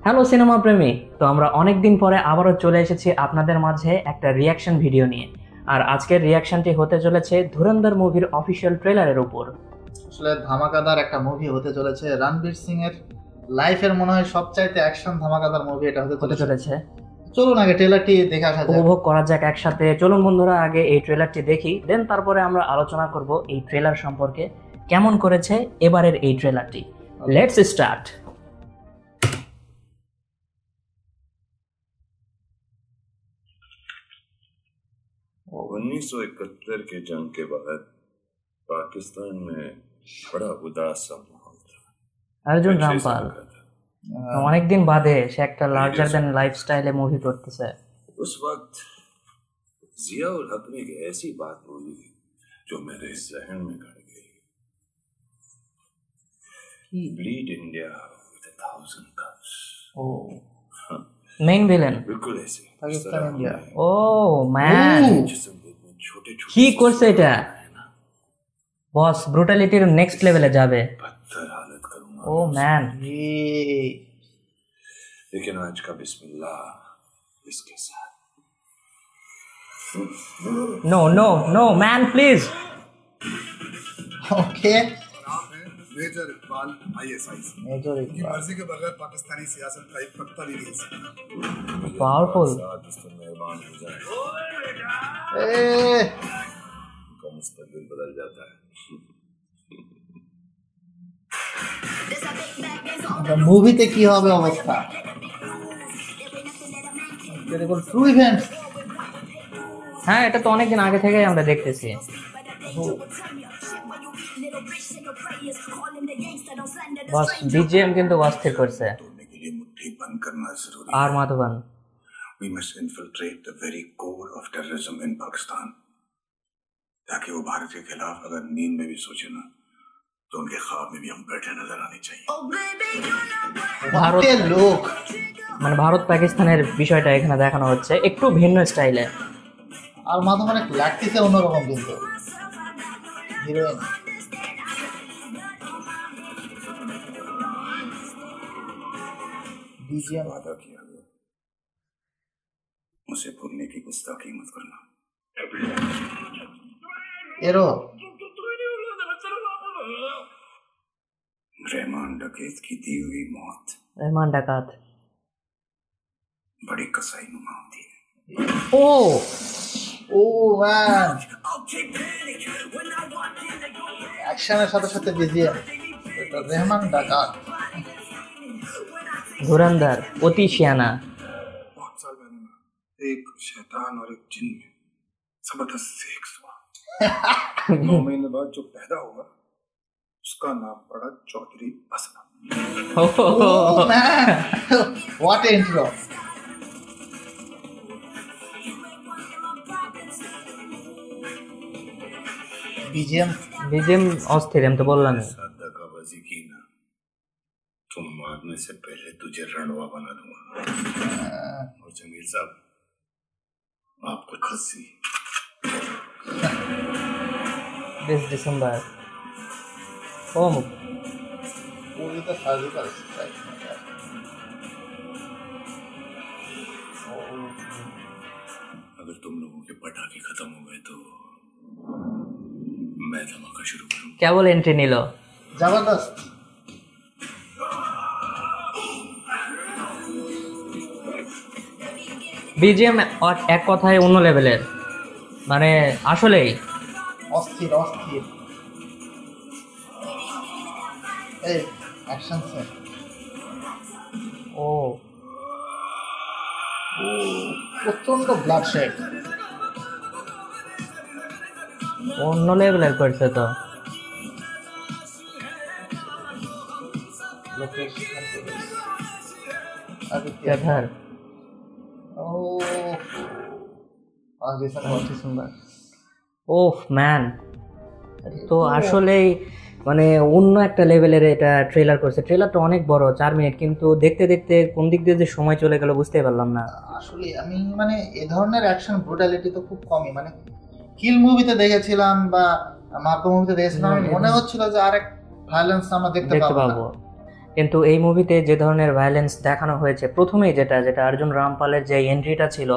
Hello cinema প্রেমী, তো আমরা অনেক দিন পরে আবারও চলে এসেছি আপনাদের মাঝে একটা রিয়াকশন ভিডিও নিয়ে। আর আজকের রিয়াকশনটি হতে চলেছে ধুরন্ধর মুভির অফিসিয়াল ট্রেলারের উপর। আসলে ধামাকাদার একটা মুভি হতে চলেছে। রণবীর সিং এর লাইফের মনে হয় সবচাইতে অ্যাকশন ধামাকাদার মুভি এটা হতে চলেছে। চলুন আগে ট্রেলারটি দেখে আসা যাক, উপভোগ করা যাক একসাথে। চলুন বন্ধুরা, আগে এই ট্রেলারটি দেখি, দেন তারপরে আমরা আলোচনা করব এই ট্রেলার সম্পর্কে, কেমন করেছে এবারের এই ট্রেলারটি। Let's start. उन्नीस सौ इकहत्तर के जंग के बाद पाकिस्तान में बड़ा उदास सा माहौल था। अर्जुन रामपाल অনেকদিন বাদে সে একটা লার্জার দ্যান লাইফস্টাইলে মুভি করতেছে। उस वक्त जियाउल हक ने एक ऐसी बात बोली जो मेरे जहन में गड़ गई। Bleed India with 1000 cuts। Oh main villain बिल्कुल ऐसे পাকিস্তান ইন্ডিয়া। ও ম্যান, छोटे কি করছে এটা? বস ব্রুটালিটির নেক্সট লেভেলে যাবে। पत्थर हालत करूंगा। ও ম্যান, लेकिन आज का बिस्मिल्लाह इसके साथ। No no no man please. Okay, major Iqbal ISI major की मर्जी के बगैर पाकिस्तानी सियासत का एक पत्ता भी नहीं सकता। पावरफुल। साथ इस पर मेहरबान हो जाए, उनका मुस्तकबिल बदल जाता है। মুভিতে কি হবে অবস্থা? True events. হ্যাঁ, এটা তো অনেকদিন আগে থেকেই আমরা দেখতেছি। বস বিজিএম কিন্তু অস্থির করছে। तोड़ने के लिए मुट्ठी बंद करना जरूरी আর है। Madhavan, We must infiltrate the very core of terrorism in Pakistan, ताकि वो भारत के खिलाफ अगर नींद में भी सोचे ना तो उनके ख्वाब में भी हम बैठे नजर आने चाहिए। ভারতের লোক মানে ভারত পাকিস্তানের বিষয়টা এখানে দেখানো হচ্ছে একটু ভিন্ন স্টাইলে। আর মাথা মানে লাগতেছে অন্যরকম, কিন্তু হিরোইন বিজিএম वादा किया गया, उसे भूलने की गुस्ताखी मत करना। এরো रहमान डकैत की दी हुई मौत রহমান ডাকাত। बड़ी कसाई नुमा होती है। ও ও ম্যান, অ্যাকশনের সাথে সাথে বিজিএম। এটা রহমান ডাকাত। ধুরন্ধর, অতি শিয়ানা। बहुत साल पहले ना एक शैतान और एक जिन में जबरदस्त सेक्स हुआ। 9 महीने बाद जो पैदा हुआ उसका नाम पड़ा Chaudhary Aslam. Oh oh man, what intro. BGM BGM অস্থির, আমি তো বললামই। सादा का बाजी की ना तुम मारने से पहले तुझे रणवा बना दूंगा। और जमील साहब आपको खस्सी 20 ডিসেম্বর। ও মুভিতে সার্জিক্যাল স্ট্রাইক। अगर तुम लोगों के पटाखे खत्म हो गए तो मैं धमाका शुरू करूं। কেবল এন্ট্রি নিল। জবরদস্ত। বিজিএম এক কথায় অন্য লেভেলের, মানে আসলেই অস্থির অস্থির। এই অ্যাকশন সিন। ও প্রচন্ড ব্লাড শেড। অন্য লেভেলের করছে তো। কেধার ও 5 ডিসেম্বর। ওফ ম্যান, তো আসলেই মানে অন্য একটা লেভেলের এটা ট্রেলার করছে। ট্রেলারটা অনেক বড়, 4 মিনিট, কিন্তু দেখতে দেখতে কোন দিক দিয়ে যে সময় চলে গেল বুঝতেই পারলাম না। আসলে আমি মানে এ ধরনের অ্যাকশন ব্রুটালিটি তো খুব কমই, মানে কিল মুভিতে দেখেছিলাম বা মার্কো মুভিতে দেখেছিলাম, মনে হচ্ছিল যে আরেক ভায়োলেন্স আমরা দেখতে পাবো। কিন্তু এই মুভিতে যে ধরনের ভায়োলেন্স দেখানো হয়েছে, প্রথমেই যেটা অর্জুন রামপালের যে এন্ট্রিটা ছিল,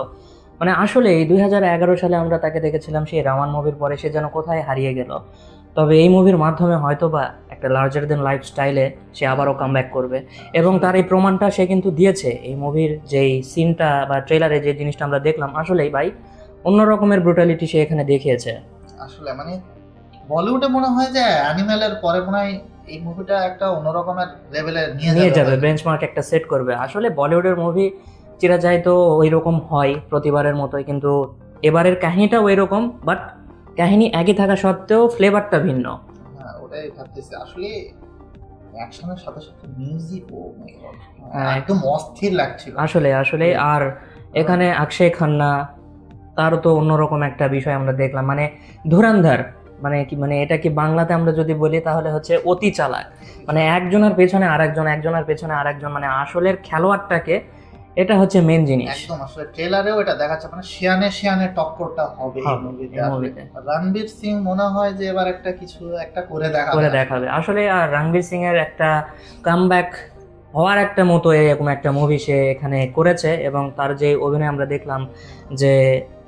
মানে আসলে এই 2011 সালে আমরা তাকে দেখেছিলাম সেই রাওয়ান মুভির পরে, সে যেন কোথায় হারিয়ে গেল। তবে এই মুভির মাধ্যমে হয়তোবা একটা লার্জার দেন লাইফ স্টাইলে সে আবারও কামব্যাক করবে, এবং তার এই প্রমাণটা সে কিন্তু দিয়েছে। এই মুভির যেই সিনটা বা ট্রেলারে যে জিনিসটা আমরা দেখলাম, আসলেই ভাই অন্য রকমের ব্রুটালিটি সে এখানে দেখিয়েছে। আসলে মানে বলিউডে মনে হয় যে অ্যানিমেলের পরে মনে হয় এই মুভিটা একটা অন্যরকমের লেভেলে নিয়ে যাবে, বেঞ্চমার্ক একটা সেট করবে। আসলে বলিউডের মুভি চিরা যায় তো ওই রকম হয় প্রতিবারের মতোই, কিন্তু এবারের কাহিনীটাও ওই রকম, বাট কাহিনী একই থাকা সত্ত্বেও ফ্লেভারটা ভিন্ন। হ্যাঁ, ওটাই ভাবতেছি আসলে অ্যাকশনের সাথে সাথে মিউজিক একদম অস্থির লাগছিল আসলে। আর এখানে অক্ষয় খান্না, তারও তো অন্যরকম একটা বিষয় আমরা দেখলাম, মানে ধুরন্ধর, মানে কি, মানে এটা কি বাংলাতে আমরা যদি বলি তাহলে হচ্ছে অতি চালাক, মানে একজনের পেছনে আরেকজন, একজনের পেছনে আরেকজন, মানে আসলের খেলোয়াড়টাকে, এটা হচ্ছে মেন জিনিস। একদম আসলে ট্রেলারেও এটা দেখাচ্ছে, মানে শিয়ানে টক্করটা হবে এই মুভিতে। রণবীর সিং মনে হয় যে এবার একটা কিছু একটা করে দেখাবে আসলে। আর রণবীর সিং এর একটা কামব্যাক হওয়ার একটা মতো এরকম একটা মুভি সে এখানে করেছে, এবং তার যে অভিনয় আমরা দেখলাম, যে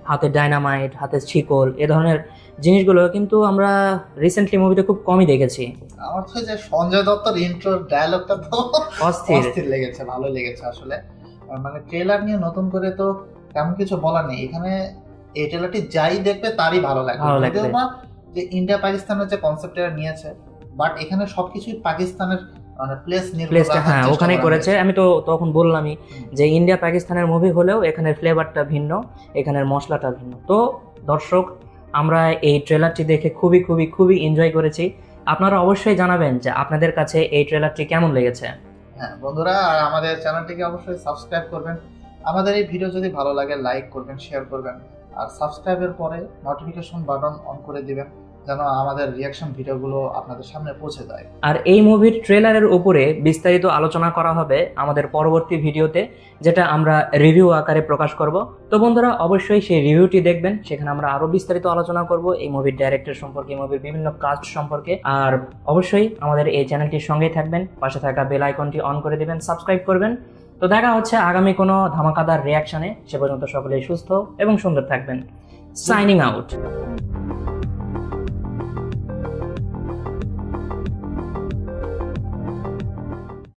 হাতে ডায়নামাইট, হাতে শিকল, এ ধরনের জিনিসগুলো কিন্তু আমরা রিসেন্টলি মুভিতে খুব কমই দেখেছি। আমার তো যে সঞ্জয় দত্তর ইন্ট্রোর ডায়লগটা তো অস্থির লেগেছে, ভালো লেগেছে আসলে। মানে ট্রেলার নিয়ে নতুন করে তো তেমন কিছু বলার নেই এখানে, এই ট্রেলারটি যাই দেখবে তারই ভালো লাগবে। যদিও বা যে ইন্ডিয়া পাকিস্তানের যে কনসেপ্টটা নিয়েছে, বাট এখানে সবকিছুই পাকিস্তানের মানে প্লেসটা ওখানেই করেছে। আমি তো তখন বললামই যে ইন্ডিয়া পাকিস্তানের মুভি হলেও এখানের ফ্লেভারটা ভিন্ন, এখানের মশলাটা ভিন্ন। তো দর্শক, আমরা এই ট্রেলারটি দেখে খুবই খুবই খুবই এনজয় করেছি। আপনারা অবশ্যই জানাবেন যে আপনাদের কাছে এই ট্রেলারটি কেমন লেগেছে। হ্যাঁ বন্ধুরা, আর আমাদের চ্যানেলটিকে অবশ্যই সাবস্ক্রাইব করবেন। আমাদের এই ভিডিও যদি ভালো লাগে লাইক করবেন, শেয়ার করবেন, আর সাবস্ক্রাইবের পরে নোটিফিকেশন বাটন অন করে দিবেন, যেন আমাদের রিয়াকশন ভিডিওগুলো আপনাদের সামনে পৌঁছে যায়। আর এই মুভির ট্রেলারের উপরে বিস্তারিত আলোচনা করা হবে আমাদের পরবর্তী ভিডিওতে, যেটা আমরা রিভিউ আকারে প্রকাশ করব। তো বন্ধুরা, অবশ্যই সেই রিভিউটি দেখবেন, সেখানে আমরা আরো বিস্তারিত আলোচনা করব এই মুভির ডাইরেক্টর সম্পর্কে, এই মুভির বিভিন্ন কাস্ট সম্পর্কে। আর অবশ্যই আমাদের এই চ্যানেলটির সঙ্গেই থাকবেন, পাশে থাকা বেল আইকনটি অন করে দিবেন, সাবস্ক্রাইব করবেন। তো দেখা হচ্ছে আগামী কোনো ধামাকাদার রিয়াকশনে। সে পর্যন্ত সকলেই সুস্থ এবং সুন্দর থাকবেন। Signing out.